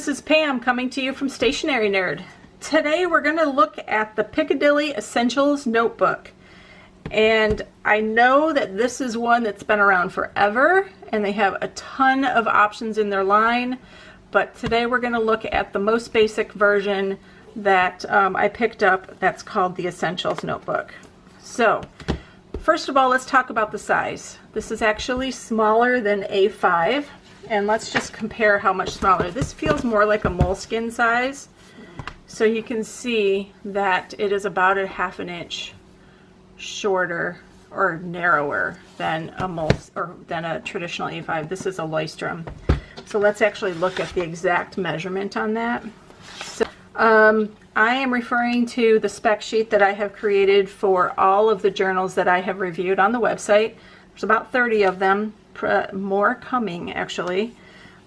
this is Pam coming to you from Stationery Nerd. Today we're going to look at the Piccadilly Essentials Notebook. And I know that this is one that's been around forever and they have a ton of options in their line, but today we're going to look at the most basic version that I picked up that's called the Essentials Notebook. So first of all, let's talk about the size. This is actually smaller than A5, and let's just compare how much smaller. This feels more like a moleskin size, so you can see that it is about a ½ an inch shorter or narrower than a traditional A5. This is a Leuchtturm. So let's actually look at the exact measurement on that. So, I am referring to the spec sheet that I have created for all of the journals that I have reviewed on the website. There's about 30 of them, more coming actually.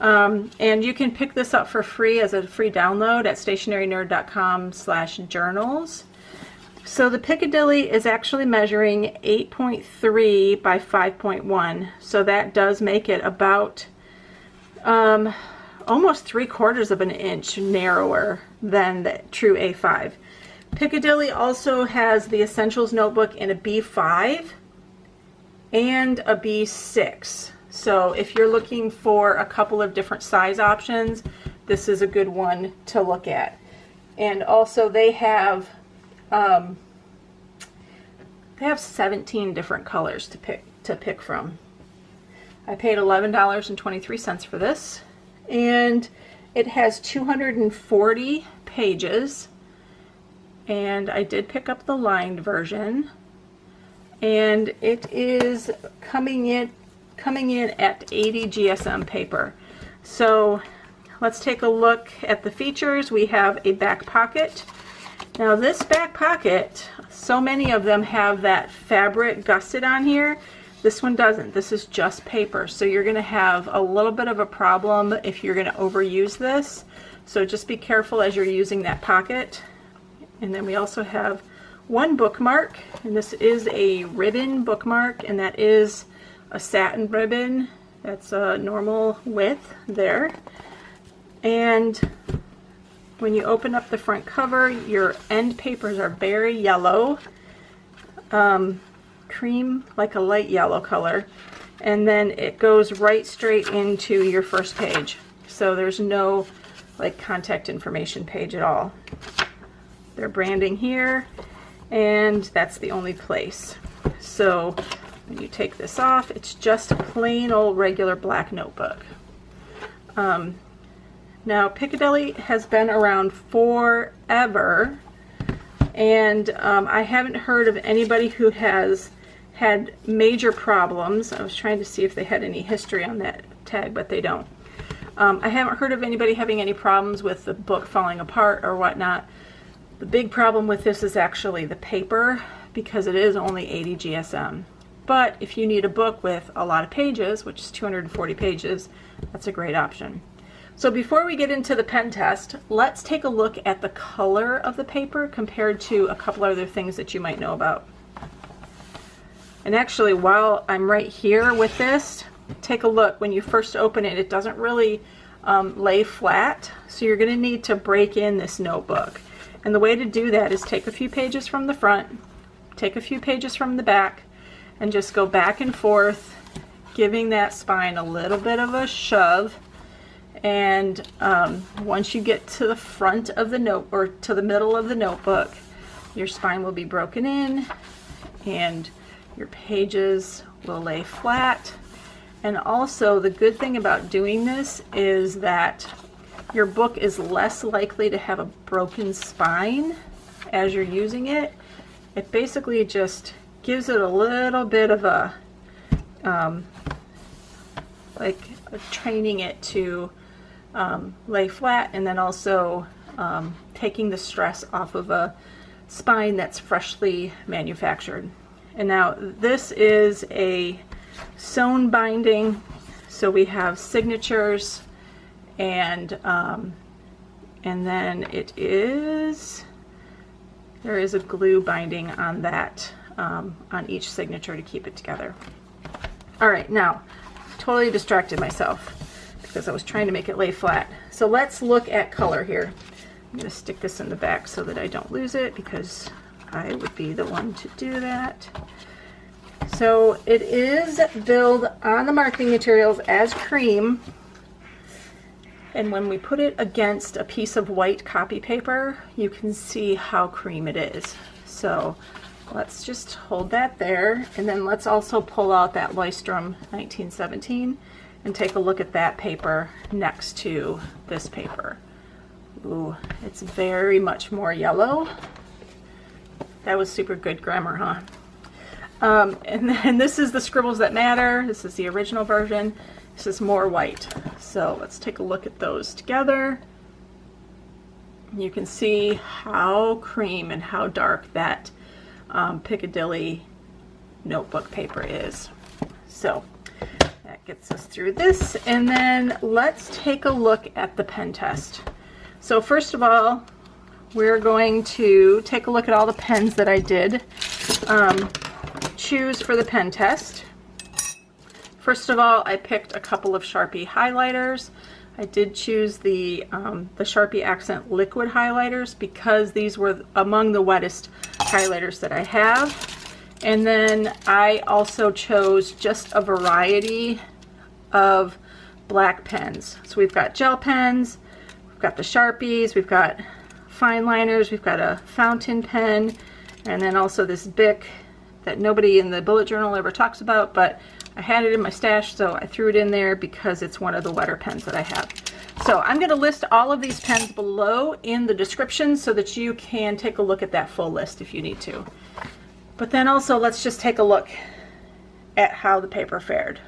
And you can pick this up for free as a free download at stationarynerd.com/journals. So the Piccadilly is actually measuring 8.3 by 5.1. So that does make it about almost 3/4 of an inch narrower than the true A5. Piccadilly also has the Essentials Notebook in a B5 and a B6. So if you're looking for a couple of different size options, this is a good one to look at. And also they have 17 different colors to pick from. I paid $11.23 for this, and it has 240 pages, and I did pick up the lined version, and it is coming in at 80 GSM paper. So let's take a look at the features. We have a back pocket. Now this back pocket, so many of them have that fabric gusset on here. This one doesn't. This is just paper. So you're going to have a little bit of a problem if you're going to overuse this. So just be careful as you're using that pocket. And then we also have one bookmark, and this is a ribbon bookmark, and that is a satin ribbon. That's a normal width there. And when you open up the front cover, your end papers are very yellow, cream, like a light yellow color, and then it goes right straight into your first page. So there's no like contact information page at all. They're branding here, and that's the only place. So when you take this off, it's just a plain old regular black notebook. Now Piccadilly has been around forever, and I haven't heard of anybody who has had major problems. I was trying to see if they had any history on that tag, but they don't. I haven't heard of anybody having any problems with the book falling apart or whatnot. The big problem with this is actually the paper, because it is only 80 GSM. But if you need a book with a lot of pages, which is 240 pages, that's a great option. So before we get into the pen test, let's take a look at the color of the paper compared to a couple other things that you might know about. And actually, while I'm right here with this, take a look. When you first open it, it doesn't really lay flat, so you're going to need to break in this notebook. And the way to do that is take a few pages from the front, take a few pages from the back, and just go back and forth, giving that spine a little bit of a shove. And once you get to the front of the note, or to the middle of the notebook, your spine will be broken in and your pages will lay flat. And also the good thing about doing this is that your book is less likely to have a broken spine as you're using it. It basically just gives it a little bit of a training it to lay flat, and then also taking the stress off of a spine that's freshly manufactured. And now this is a sewn binding, so we have signatures, and then there is a glue binding on that, on each signature to keep it together. All right, now totally distracted myself. because I was trying to make it lay flat. So let's look at color here. I'm going to stick this in the back so that I don't lose it, because I would be the one to do that. So it is billed on the marketing materials as cream, and when we put it against a piece of white copy paper, you can see how cream it is. So let's just hold that there, and then let's also pull out that Leuchtturm 1917 and take a look at that paper next to this paper. Ooh, it's very much more yellow. That was super good grammar, huh? And then this is the Scribbles That Matter. This is the original version. This is more white. So let's take a look at those together. You can see how cream and how dark that Piccadilly notebook paper is. So that gets us through this. And then let's take a look at the pen test. So first of all, we're going to take a look at all the pens that I did choose for the pen test. First of all, I picked a couple of Sharpie highlighters. I did choose the Sharpie Accent liquid highlighters because these were among the wettest highlighters that I have. And then I also chose just a variety of black pens. So we've got gel pens, we've got the Sharpies, we've got fine liners, we've got a fountain pen, and then also this Bic that nobody in the bullet journal ever talks about, but I had it in my stash, so I threw it in there because it's one of the wetter pens that I have. So I'm going to list all of these pens below in the description so that you can take a look at that full list if you need to. But then also let's just take a look at how the paper fared.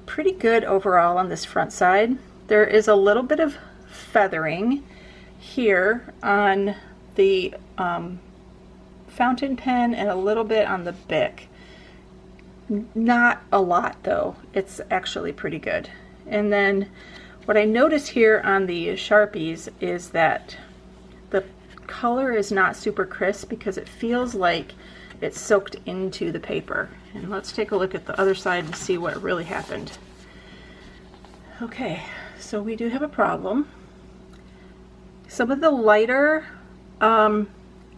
Pretty good overall on this front side. There is a little bit of feathering here on the fountain pen and a little bit on the Bic. Not a lot though. It's actually pretty good. And then what I notice here on the Sharpies is that the color is not super crisp because it feels like it's soaked into the paper. And let's take a look at the other side and see what really happened. Okay, so we do have a problem. Some of the lighter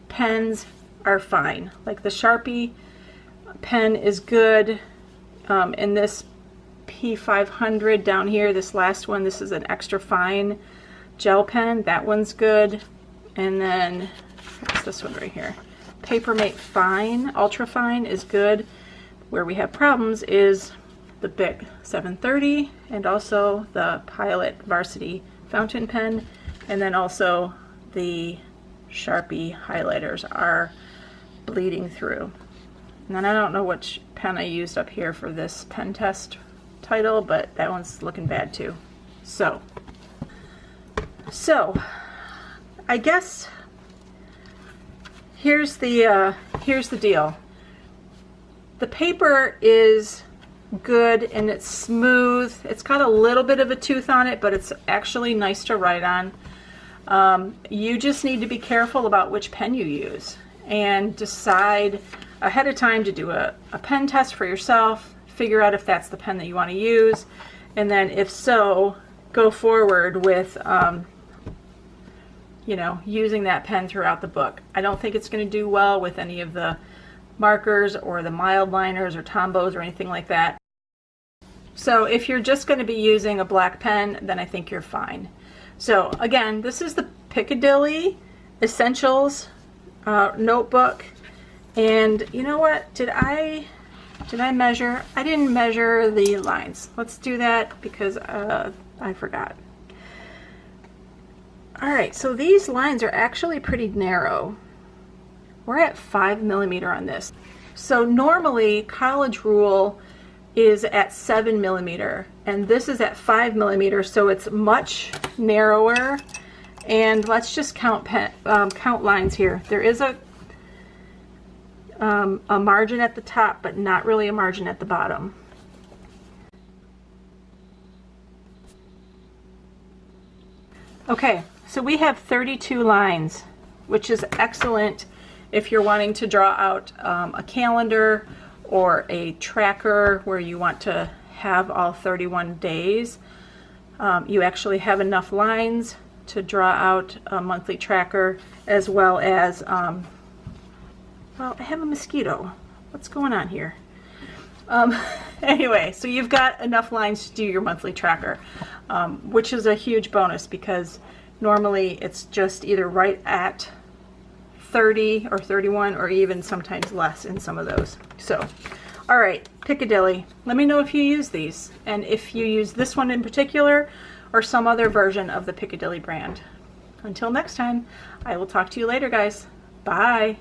pens are fine. Like the Sharpie pen is good. And this P500 down here, this last one, this is an extra fine gel pen. That one's good. And then, what's this one right here? Papermate Fine, Ultra Fine is good. Where we have problems is the Bic 730 and also the Pilot Varsity fountain pen. And then also the Sharpie highlighters are bleeding through. And then I don't know which pen I used up here for this pen test title, but that one's looking bad too. So I guess here's the deal. The paper is good and it's smooth. It's got a little bit of a tooth on it, but it's actually nice to write on. You just need to be careful about which pen you use and decide ahead of time to do a pen test for yourself, figure out if that's the pen that you want to use, and then if so, go forward with you know, using that pen throughout the book. I don't think it's going to do well with any of the markers or the mild liners or Tombows or anything like that. So if you're just going to be using a black pen, then I think you're fine. So again, this is the Piccadilly Essentials Notebook. And you know what? Did I measure? I didn't measure the lines. Let's do that because I forgot. Alright, so these lines are actually pretty narrow. We're at 5mm on this. So normally college rule is at 7mm and this is at 5mm, so it's much narrower. And let's just count lines here. There is a margin at the top, but not really a margin at the bottom. Okay, so we have 32 lines, which is excellent if you're wanting to draw out a calendar or a tracker where you want to have all 31 days. You actually have enough lines to draw out a monthly tracker, as well as, well, I have a mosquito. What's going on here? Anyway, so you've got enough lines to do your monthly tracker, which is a huge bonus because normally it's just either right at 30 or 31 or even sometimes less in some of those. So, all right, Piccadilly, let me know if you use these and if you use this one in particular or some other version of the Piccadilly brand. Until next time, I will talk to you later, guys. Bye.